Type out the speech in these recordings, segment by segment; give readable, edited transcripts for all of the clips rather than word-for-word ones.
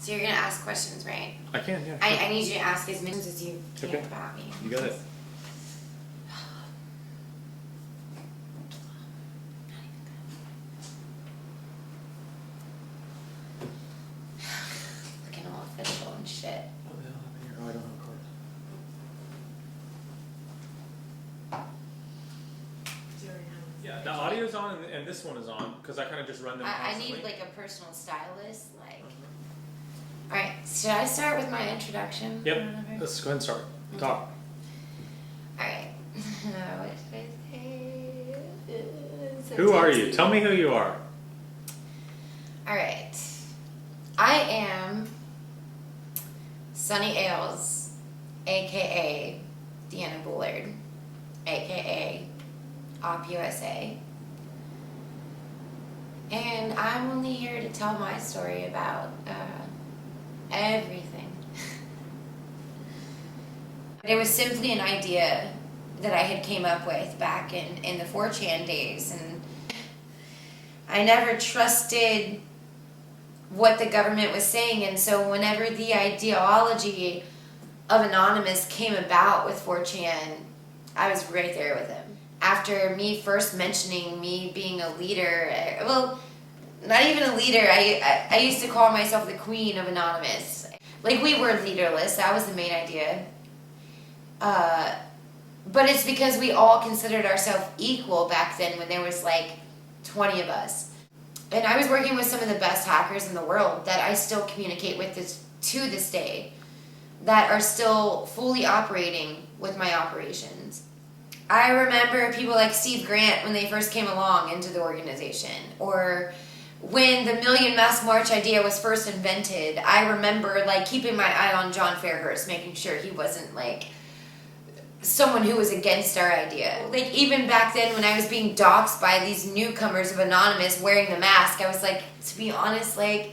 So you're gonna ask questions, right? I can, yeah. I need you to ask as many as you can Okay. about me. You got it. Looking all official and shit. What the hell happened here? Oh, I don't have a card. Yeah, the audio's on and this one is on because I kind of just run them I constantly. need like a personal stylist, like. Alright, should I start with my introduction? Yep. Let's go ahead and start. Talk. Alright. What should I say? So Who are you? tipsy. Tell me who you are. Alright. I am Sunny Ailes, aka Deanna Bullard, aka Op USA. And I'm only here to tell my story about everything. It was simply an idea that I had came up with back in the 4chan days, and I never trusted what the government was saying, and so whenever the ideology of Anonymous came about with 4chan, I was right there with him. After me first mentioning me being a leader, well, not even a leader, I used to call myself the queen of Anonymous. Like, we were leaderless, that was the main idea. But it's because we all considered ourselves equal back then when there was like 20 of us. And I was working with some of the best hackers in the world that I still communicate with to this day, that are still fully operating with my operations. I remember people like Steve Grant when they first came along into the organization, or when the Million Mask March idea was first invented. I remember like keeping my eye on John Fairhurst, making sure he wasn't like someone who was against our idea. Like, even back then when I was being doxxed by these newcomers of Anonymous wearing the mask, I was like, to be honest, like,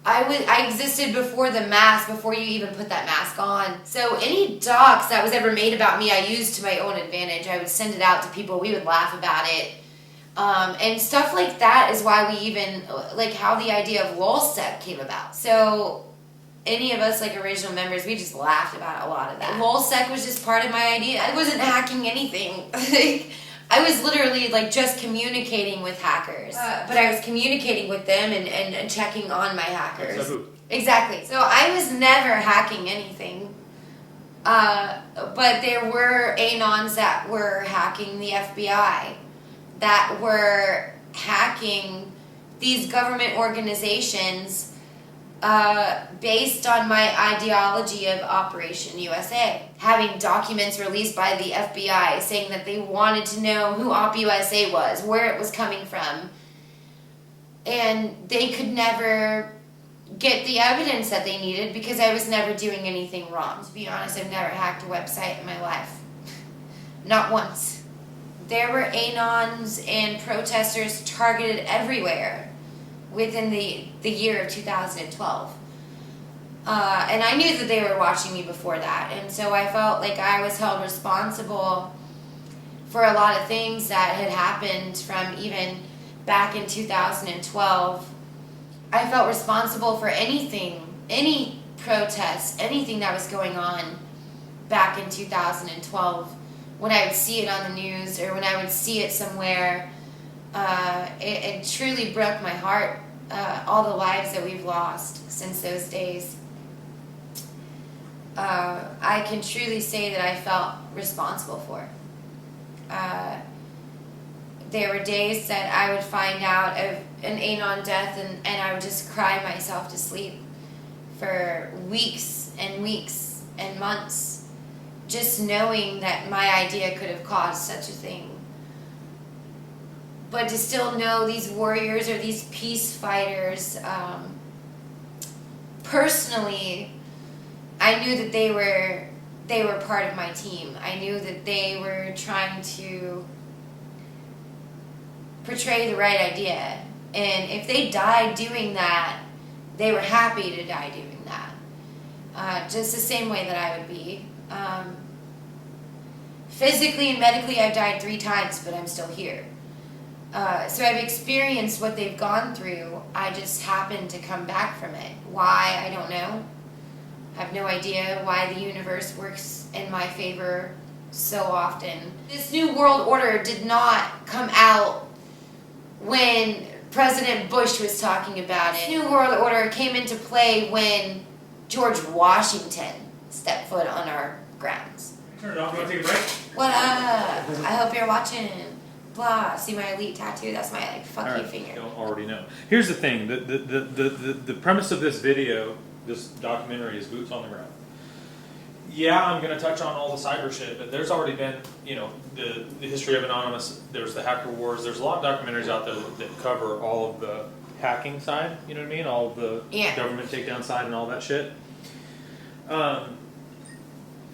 I existed before the mask, before you even put that mask on. So any dox that was ever made about me, I used to my own advantage. I would send it out to people, we would laugh about it. And stuff like that is why we even, like, how the idea of lulz came about. So any of us, like, original members, we just laughed about a lot of that. lulz was just part of my idea. I wasn't hacking anything. I was literally, like, just communicating with hackers. But I was communicating with them and checking on my hackers. Exactly. So I was never hacking anything. But there were anons that were hacking the FBI, that were hacking these government organizations based on my ideology of Operation USA. Having documents released by the FBI saying that they wanted to know who Op USA was, where it was coming from, and they could never get the evidence that they needed because I was never doing anything wrong. To be honest, I've never hacked a website in my life. Not once. There were anons and protesters targeted everywhere within the year of 2012. And I knew that they were watching me before that, and so I felt like I was held responsible for a lot of things that had happened from even back in 2012. I felt responsible for anything, any protest, anything that was going on back in 2012. When I would see it on the news or when I would see it somewhere, it truly broke my heart, all the lives that we've lost since those days. I can truly say that I felt responsible for. There were days that I would find out of an anon death and I would just cry myself to sleep for weeks and weeks and months, just knowing that my idea could have caused such a thing. But to still know these warriors or these peace fighters, personally, I knew that they were part of my team. I knew that they were trying to portray the right idea. And if they died doing that, they were happy to die doing that. Just the same way that I would be. Physically and medically, I've died 3 times, but I'm still here. So I've experienced what they've gone through, I just happened to come back from it. Why, I don't know. I have no idea why the universe works in my favor so often. This new world order did not come out when President Bush was talking about it. This new world order came into play when George Washington stepped foot on our grounds. Turn it off. You want to take a break? What up? I hope you're watching. Blah. See my elite tattoo? That's my like fuck you finger. You don't already know. Here's the thing. The premise of this video, this documentary, is boots on the ground. Yeah, I'm going to touch on all the cyber shit, but there's already been, you know, the history of Anonymous. There's the hacker wars. There's a lot of documentaries out there that cover all of the hacking side. You know what I mean? All of the government takedown side and all that shit.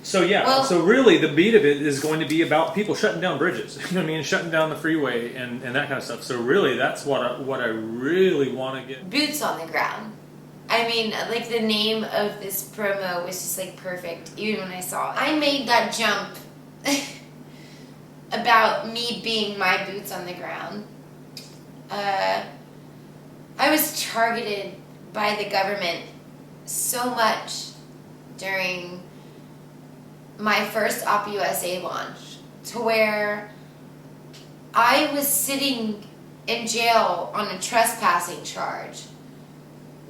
So yeah, well, so really the beat of it is going to be about people shutting down bridges, you know what I mean, shutting down the freeway and that kind of stuff. So really that's what I really want to get. Boots on the ground. I mean, like the name of this promo was just like perfect, even when I saw it. I made that jump about me being my boots on the ground. I was targeted by the government so much during my first OpUSA launch, to where I was sitting in jail on a trespassing charge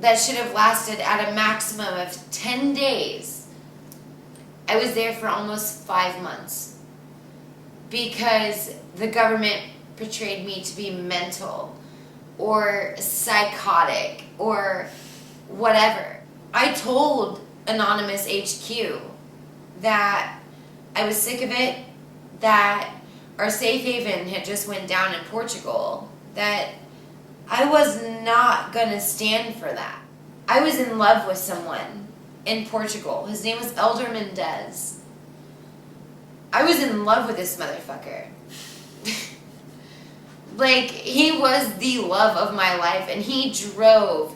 that should have lasted at a maximum of 10 days. I was there for almost 5 months because the government portrayed me to be mental or psychotic or whatever. I told Anonymous HQ that I was sick of it, that our safe haven had just went down in Portugal, that I was not gonna stand for that. I was in love with someone in Portugal. His name was Elder Mendez. I was in love with this motherfucker. Like, he was the love of my life, and he drove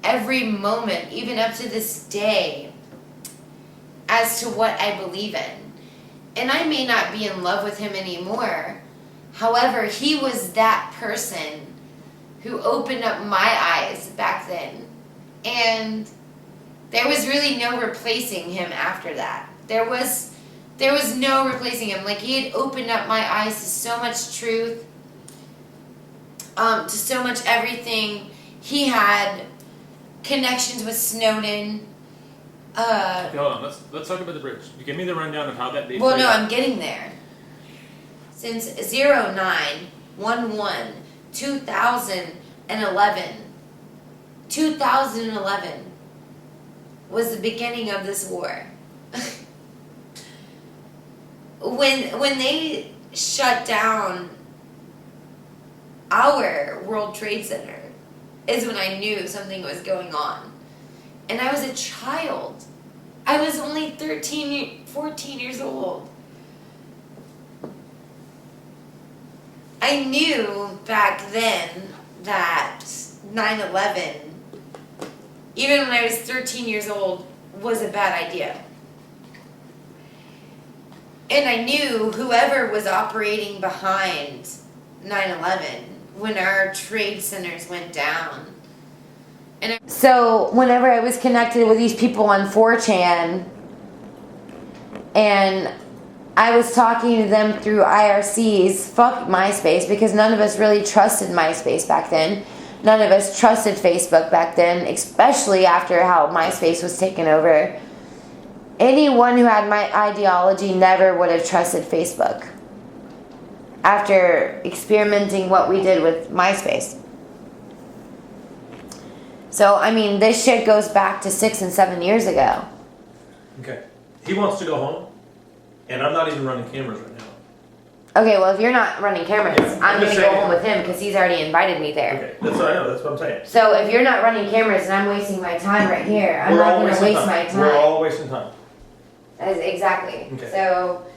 every moment, even up to this day, as to what I believe in. And I may not be in love with him anymore. However, he was that person who opened up my eyes back then. And there was really no replacing him after that. There was no replacing him. Like, he had opened up my eyes to so much truth, to so much everything. He had connections with Snowden. Okay, hold on. Let's talk about the bridge. You give me the rundown of how that day. Well, no, I'm getting there. Since 2011 was the beginning of this war. When they shut down our World Trade Center is when I knew something was going on. And I was a child. I was only 14 years old. I knew back then that 9/11, even when I was 13 years old, was a bad idea. And I knew whoever was operating behind 9/11 when our trade centers went down. So whenever I was connected with these people on 4chan and I was talking to them through IRCs, fuck MySpace, because none of us really trusted MySpace back then. None of us trusted Facebook back then, especially after how MySpace was taken over. Anyone who had my ideology never would have trusted Facebook after experimenting what we did with MySpace. So, I mean, this shit goes back to 6 and 7 years ago. Okay. He wants to go home, and I'm not even running cameras right now. Okay, well, if you're not running cameras, Yeah, I'm going to go home with him because he's already invited me there. Okay, that's what I know. That's what I'm saying. So, if you're not running cameras and I'm wasting my time right here, I'm not going to waste my time. We're all wasting time. Exactly. Okay. So,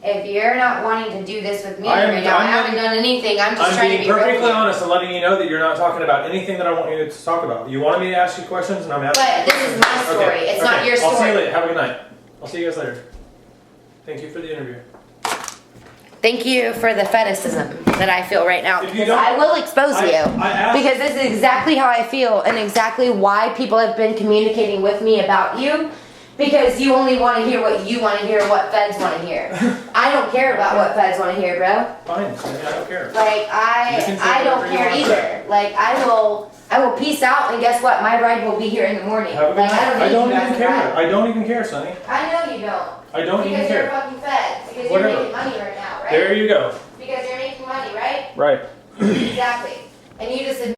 if you're not wanting to do this with me right now, I haven't done anything. I'm just trying to be being perfectly real. honest and letting you know that you're not talking about anything that I want you to talk about. You wanted me to ask you questions, and I'm asking. But this is my story. Okay. It's not your story. I'll see you later. Have a good night. I'll see you guys later. Thank you for the interview. Thank you for the fetishism. that I feel right now. If you Because don't- I will expose I you. asked- Because this is exactly how I feel and exactly why people have been communicating with me about you. Because you only want to hear what you want to hear, what feds want to hear. I don't care about what feds want to hear, bro. Fine, I don't care. Like You can say I don't whatever you care want to either. Like I will peace out, and guess what? My ride will be here in the morning. Have a good Like night. I I don't need you guys even to care. ride. I don't even care, Sonny. I know you don't. I don't even Because you're a care. fucking fed. Because Whatever. you're making money right now, right? There you go. Because you're making money, right? Right. Exactly. And you just